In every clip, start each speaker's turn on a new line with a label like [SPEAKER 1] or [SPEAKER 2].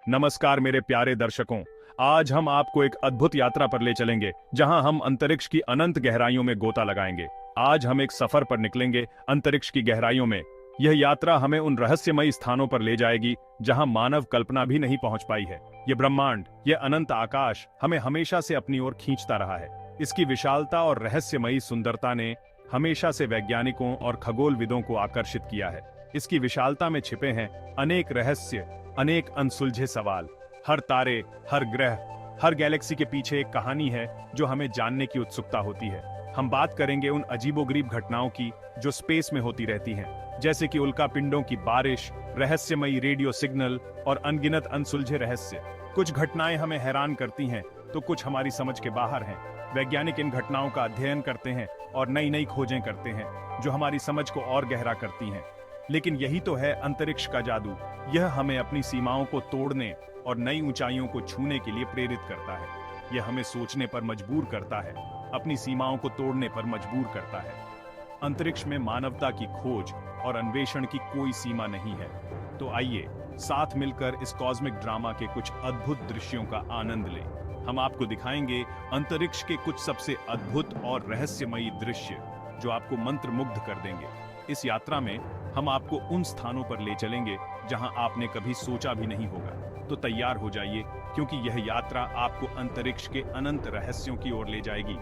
[SPEAKER 1] नमस्कार मेरे प्यारे दर्शकों। आज हम आपको एक अद्भुत यात्रा पर ले चलेंगे जहां हम अंतरिक्ष की अनंत गहराइयों में गोता लगाएंगे। आज हम एक सफर पर निकलेंगे अंतरिक्ष की गहराइयों में। यह यात्रा हमें उन रहस्यमयी स्थानों पर ले जाएगी जहां मानव कल्पना भी नहीं पहुंच पाई है। ये ब्रह्मांड, ये अनंत आकाश हमें हमेशा से अपनी ओर खींचता रहा है। इसकी विशालता और रहस्यमयी सुंदरता ने हमेशा से वैज्ञानिकों और खगोलविदों को आकर्षित किया है। इसकी विशालता में छिपे हैं अनेक रहस्य, अनेक अनसुलझे सवाल। हर तारे, हर ग्रह, हर गैलेक्सी के पीछे एक कहानी है जो हमें जानने की उत्सुकता होती है। हम बात करेंगे उन अजीबोगरीब घटनाओं की जो स्पेस में होती रहती हैं, जैसे कि उल्कापिंडों की बारिश, रहस्यमयी रेडियो सिग्नल और अनगिनत अनसुलझे रहस्य। कुछ घटनाएं हमें हैरान करती हैं तो कुछ हमारी समझ के बाहर हैं। वैज्ञानिक इन घटनाओं का अध्ययन करते हैं और नई नई खोजें करते हैं जो हमारी समझ को और गहरा करती हैं। लेकिन यही तो है अंतरिक्ष का जादू। यह हमें अपनी सीमाओं को तोड़ने और नई ऊंचाइयों को छूने के लिए प्रेरित करता है। यह हमें सोचने पर मजबूर करता है, अपनी सीमाओं को तोड़ने पर मजबूर करता है। अंतरिक्ष में मानवता की खोज और अन्वेषण की कोई सीमा नहीं है। तो आइए साथ मिलकर इस कॉस्मिक ड्रामा के कुछ अद्भुत दृश्यों का आनंद लें। हम आपको दिखाएंगे अंतरिक्ष के कुछ सबसे अद्भुत और रहस्यमयी दृश्य जो आपको मंत्रमुग्ध कर देंगे। इस यात्रा में हम आपको उन स्थानों पर ले चलेंगे जहां आपने कभी सोचा भी नहीं होगा। तो तैयार हो जाइए, क्योंकि यह यात्रा आपको अंतरिक्ष के अनंत रहस्यों की ओर ले जाएगी।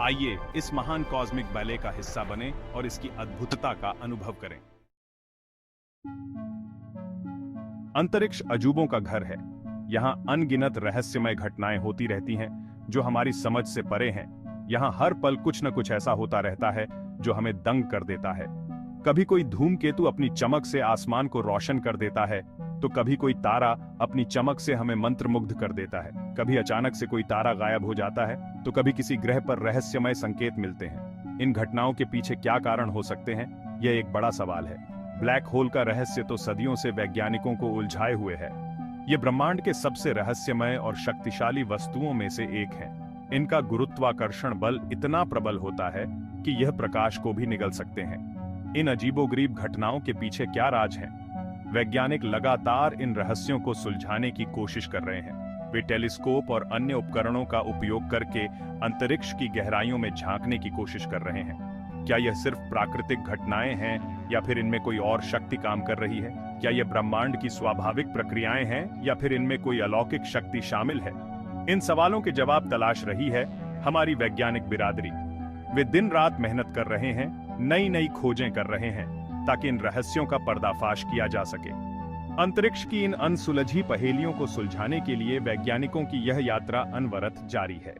[SPEAKER 1] आइए इस महान कॉस्मिक बैले का हिस्सा बने और इसकी अद्भुतता का अनुभव करें। अंतरिक्ष अजूबों का घर है। यहाँ अनगिनत रहस्यमय घटनाएं होती रहती हैं जो हमारी समझ से परे हैं। यहाँ हर पल कुछ न कुछ ऐसा होता रहता है जो हमें दंग कर देता है। कभी कोई धूमकेतु अपनी चमक से आसमान को रोशन कर देता है, तो कभी कोई तारा अपनी चमक से हमें मंत्रमुग्ध कर देता है। कभी अचानक से कोई तारा गायब हो जाता है, तो कभी किसी ग्रह पर रहस्यमय संकेत मिलते हैं। इन घटनाओं के पीछे क्या कारण हो सकते हैं, यह एक बड़ा सवाल है। ब्लैक होल का रहस्य तो सदियों से वैज्ञानिकों को उलझाए हुए है। ये ब्रह्मांड के सबसे रहस्यमय और शक्तिशाली वस्तुओं में से एक है। इनका गुरुत्वाकर्षण बल इतना प्रबल होता है कि यह प्रकाश को भी निगल सकते हैं। इन अजीबोगरीब घटनाओं के पीछे क्या राज है? वैज्ञानिक लगातार इन रहस्यों को सुलझाने की कोशिश कर रहे हैं। वे टेलीस्कोप और अन्य उपकरणों का उपयोग करके अंतरिक्ष की गहराइयों में झांकने की कोशिश कर रहे हैं। क्या यह सिर्फ प्राकृतिक घटनाएं हैं या फिर इनमें कोई और शक्ति काम कर रही है? क्या यह ब्रह्मांड की स्वाभाविक प्रक्रियाएं हैं या फिर इनमें कोई अलौकिक शक्ति शामिल है? इन सवालों के जवाब तलाश रही है हमारी वैज्ञानिक बिरादरी। वे दिन रात मेहनत कर रहे हैं, नई नई खोजें कर रहे हैं ताकि इन रहस्यों का पर्दाफाश किया जा सके। अंतरिक्ष की इन अनसुलझी पहेलियों को सुलझाने के लिए वैज्ञानिकों की यह यात्रा अनवरत जारी है।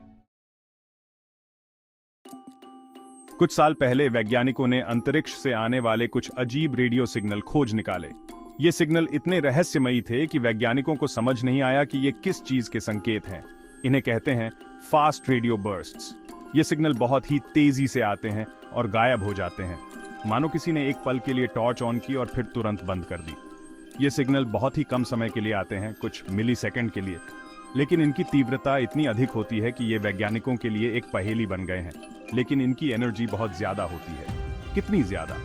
[SPEAKER 1] कुछ साल पहले वैज्ञानिकों ने अंतरिक्ष से आने वाले कुछ अजीब रेडियो सिग्नल खोज निकाले। ये सिग्नल इतने रहस्यमयी थे कि वैज्ञानिकों को समझ नहीं आया कि ये किस चीज के संकेत हैं। इन्हें कहते हैं फास्ट रेडियो बर्स्ट्स। ये सिग्नल बहुत ही तेजी से आते हैं और गायब हो जाते हैं, मानो किसी ने एक पल के लिए टॉर्च ऑन की और फिर तुरंत बंद कर दी। ये सिग्नल बहुत ही कम समय के लिए आते हैं, कुछ मिलीसेकंड के लिए, लेकिन इनकी तीव्रता इतनी अधिक होती है कि ये वैज्ञानिकों के लिए एक पहेली बन गए हैं। लेकिन इनकी एनर्जी बहुत ज्यादा होती है। कितनी ज्यादा?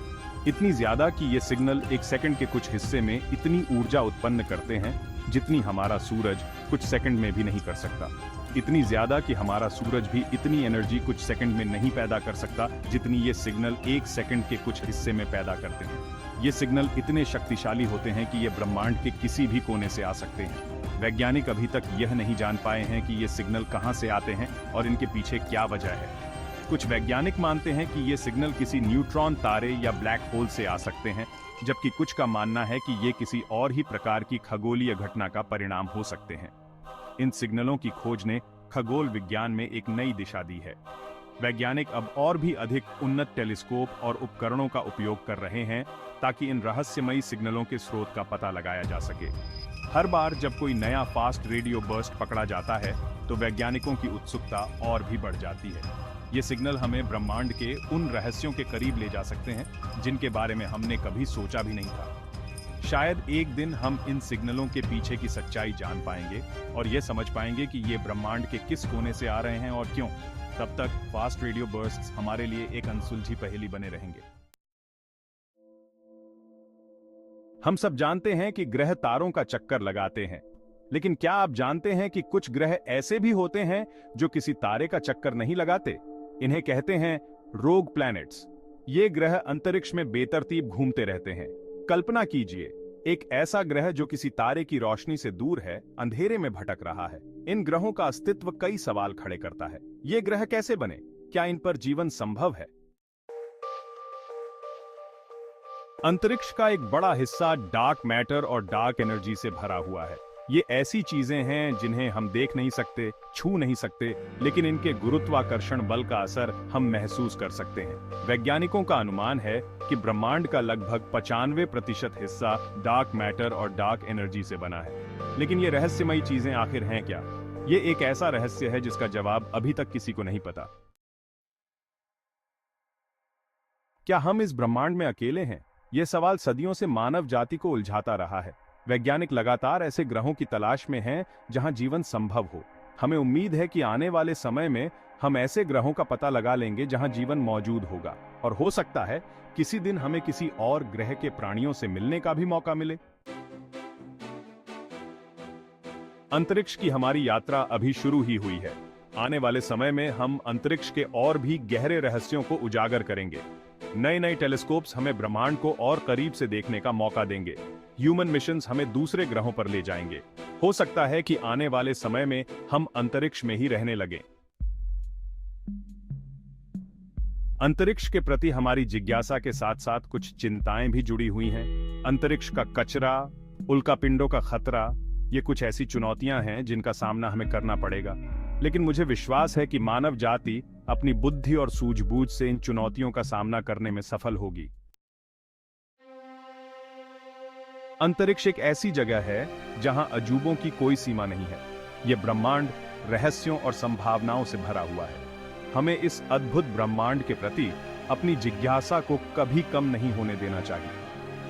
[SPEAKER 1] इतनी ज्यादा कि ये सिग्नल एक सेकंड के कुछ हिस्से में इतनी ऊर्जा उत्पन्न करते हैं जितनी हमारा सूरज कुछ सेकंड में भी नहीं कर सकता। इतनी ज्यादा कि हमारा सूरज भी इतनी एनर्जी कुछ सेकंड में नहीं पैदा कर सकता जितनी ये सिग्नल एक सेकंड के कुछ हिस्से में पैदा करते हैं। ये सिग्नल इतने शक्तिशाली होते हैं कि ये ब्रह्मांड के किसी भी कोने से आ सकते हैं। वैज्ञानिक अभी तक यह नहीं जान पाए हैं कि ये सिग्नल कहां से आते हैं और इनके पीछे क्या वजह है। कुछ वैज्ञानिक मानते हैं कि ये सिग्नल किसी न्यूट्रॉन तारे या ब्लैक होल से आ सकते हैं, जबकि कुछ का मानना है कि ये किसी और ही प्रकार की खगोलीय घटना का परिणाम हो सकते हैं। इन सिग्नलों की खोज ने खगोल विज्ञान में एक नई दिशा दी है। वैज्ञानिक अब और भी अधिक उन्नत टेलीस्कोप और उपकरणों का उपयोग कर रहे हैं ताकि इन रहस्यमयी सिग्नलों के स्रोत का पता लगाया जा सके। हर बार जब कोई नया फास्ट रेडियो बर्स्ट पकड़ा जाता है तो वैज्ञानिकों की उत्सुकता और भी बढ़ जाती है। ये सिग्नल हमें ब्रह्मांड के उन रहस्यों के करीब ले जा सकते हैं जिनके बारे में हमने कभी सोचा भी नहीं था। शायद एक दिन हम इन सिग्नलों के पीछे की सच्चाई जान पाएंगे और ये समझ पाएंगे कि ये ब्रह्मांड के किस कोने से आ रहे हैं और क्यों। तब तक फास्ट रेडियो बर्स्ट्स हमारे लिए एक अनसुलझी पहेली बने रहेंगे। हम सब जानते हैं कि ग्रह तारों का चक्कर लगाते हैं, लेकिन क्या आप जानते हैं कि कुछ ग्रह ऐसे भी होते हैं जो किसी तारे का चक्कर नहीं लगाते? इन्हें कहते हैं रोग प्लैनेट्स। ये ग्रह अंतरिक्ष में बेतरतीब घूमते रहते हैं। कल्पना कीजिए, एक ऐसा ग्रह जो किसी तारे की रोशनी से दूर है, अंधेरे में भटक रहा है। इन ग्रहों का अस्तित्व कई सवाल खड़े करता है। ये ग्रह कैसे बने? क्या इन पर जीवन संभव है? अंतरिक्ष का एक बड़ा हिस्सा डार्क मैटर और डार्क एनर्जी से भरा हुआ है। ये ऐसी चीजें हैं जिन्हें हम देख नहीं सकते, छू नहीं सकते, लेकिन इनके गुरुत्वाकर्षण बल का असर हम महसूस कर सकते हैं। वैज्ञानिकों का अनुमान है कि ब्रह्मांड का लगभग 95% हिस्सा डार्क मैटर और डार्क एनर्जी से बना है। लेकिन ये रहस्यमयी चीजें आखिर हैं क्या? ये एक ऐसा रहस्य है जिसका जवाब अभी तक किसी को नहीं पता। क्या हम इस ब्रह्मांड में अकेले हैं? यह सवाल सदियों से मानव जाति को उलझाता रहा है। वैज्ञानिक लगातार ऐसे ग्रहों की तलाश में हैं जहां जीवन संभव हो। हमें उम्मीद है कि आने वाले समय में हम ऐसे ग्रहों का पता लगा लेंगे जहां जीवन मौजूद होगा, और हो सकता है किसी दिन हमें किसी और ग्रह के प्राणियों से मिलने का भी मौका मिले। अंतरिक्ष की हमारी यात्रा अभी शुरू ही हुई है। आने वाले समय में हम अंतरिक्ष के और भी गहरे रहस्यों को उजागर करेंगे। नए नए टेलीस्कोप्स हमें ब्रह्मांड को और करीब से देखने का मौका देंगे। ह्यूमन मिशंस हमें दूसरे ग्रहों पर ले जाएंगे। हो सकता है कि आने वाले समय में हम अंतरिक्ष में ही रहने लगें। अंतरिक्ष के प्रति हमारी जिज्ञासा के साथ साथ कुछ चिंताएं भी जुड़ी हुई हैं। अंतरिक्ष का कचरा, उल्कापिंडों का खतरा, ये कुछ ऐसी चुनौतियां हैं जिनका सामना हमें करना पड़ेगा। लेकिन मुझे विश्वास है कि मानव जाति अपनी बुद्धि और सूझबूझ से इन चुनौतियों का सामना करने में सफल होगी। अंतरिक्ष एक ऐसी जगह है जहां अजूबों की कोई सीमा नहीं है। यह ब्रह्मांड रहस्यों और संभावनाओं से भरा हुआ है। हमें इस अद्भुत ब्रह्मांड के प्रति अपनी जिज्ञासा को कभी कम नहीं होने देना चाहिए,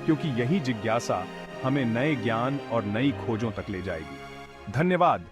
[SPEAKER 1] क्योंकि यही जिज्ञासा हमें नए ज्ञान और नई खोजों तक ले जाएगी। धन्यवाद।